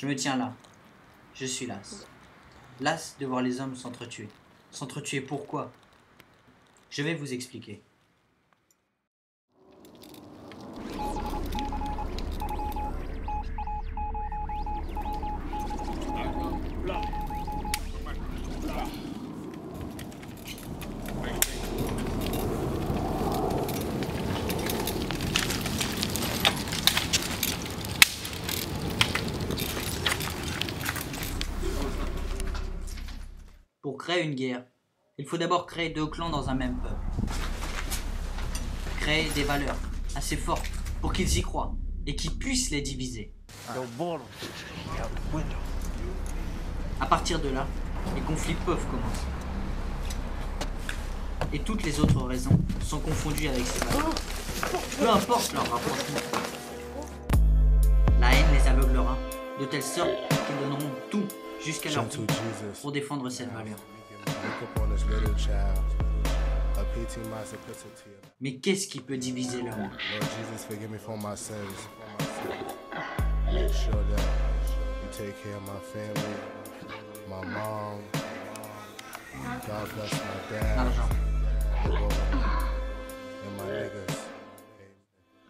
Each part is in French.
Je me tiens là. Je suis las. Las de voir les hommes s'entretuer. S'entretuer pourquoi? Je vais vous expliquer. Pour créer une guerre, il faut d'abord créer deux clans dans un même peuple. Créer des valeurs assez fortes pour qu'ils y croient et qu'ils puissent les diviser. À partir de là, les conflits peuvent commencer. Et toutes les autres raisons sont confondues avec ces valeurs. Peu importe leur rapprochement. La haine les aveuglera de telle sorte qu'ils donneront tout jusqu'à leur vie pour défendre cette valeur. Mais qu'est-ce qui peut diviser l'homme? L'argent.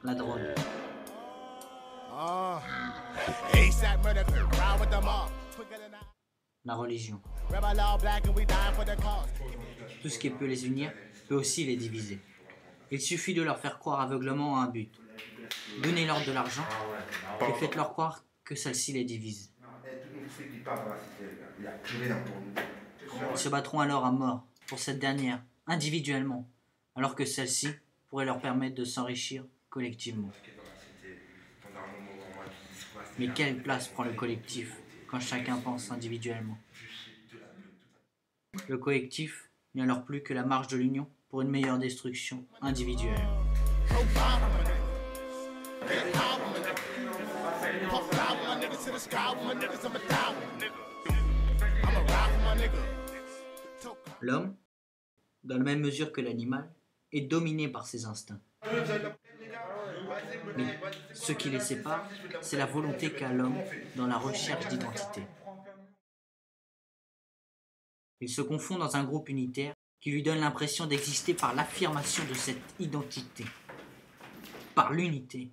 La drogue. La religion. Tout ce qui peut les unir peut aussi les diviser. Il suffit de leur faire croire aveuglement à un but. Donnez-leur de l'argent et faites-leur croire que celle-ci les divise. Ils se battront alors à mort pour cette dernière, individuellement, alors que celle-ci pourrait leur permettre de s'enrichir collectivement. Mais quelle place prend le collectif quand chacun pense individuellement? Le collectif n'est alors plus que la marche de l'union pour une meilleure destruction individuelle. L'homme, dans la même mesure que l'animal, est dominé par ses instincts. Mais ce qui les sépare, c'est la volonté qu'a l'homme dans la recherche d'identité. Il se confond dans un groupe unitaire qui lui donne l'impression d'exister par l'affirmation de cette identité, par l'unité.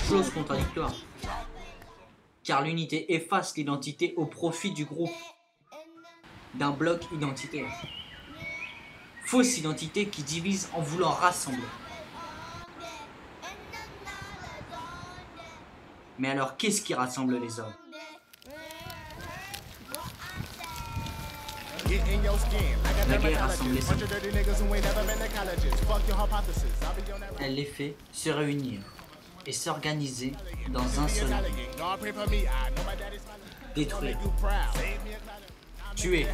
Chose contradictoire, car l'unité efface l'identité au profit du groupe, d'un bloc identitaire. Fausse identité qui divise en voulant rassembler. Mais alors, qu'est-ce qui rassemble les hommes? La guerre rassemble les hommes. Elle les fait se réunir et s'organiser dans un seul but. Détruire. Tuer.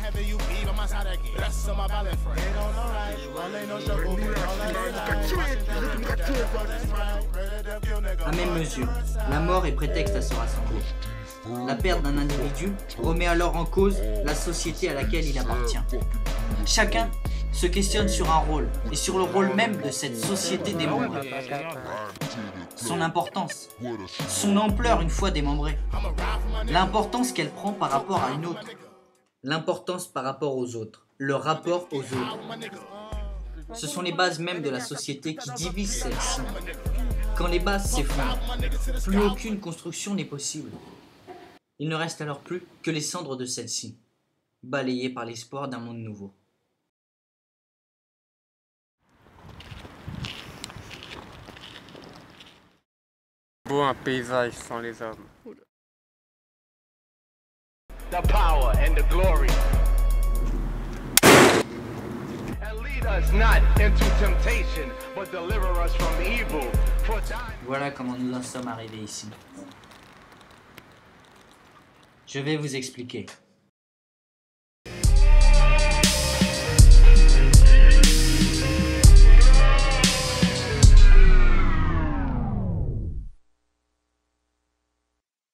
À même mesure, la mort est prétexte à se rassembler. La perte d'un individu remet alors en cause la société à laquelle il appartient. Chacun se questionne sur un rôle et sur le rôle même de cette société démembrée. Son importance, son ampleur une fois démembrée, l'importance qu'elle prend par rapport à une autre, l'importance par rapport aux autres, le rapport aux autres. Ce sont les bases mêmes de la société qui divisent celle-ci. Quand les bases s'effondrent, plus aucune construction n'est possible. Il ne reste alors plus que les cendres de celle-ci, balayées par l'espoir d'un monde nouveau. Beau un paysage sans les hommes. The power and the glory. And lead us not into temptation, but deliver us from evil. For voilà comment nous en sommes arrivés ici. Je vais vous expliquer.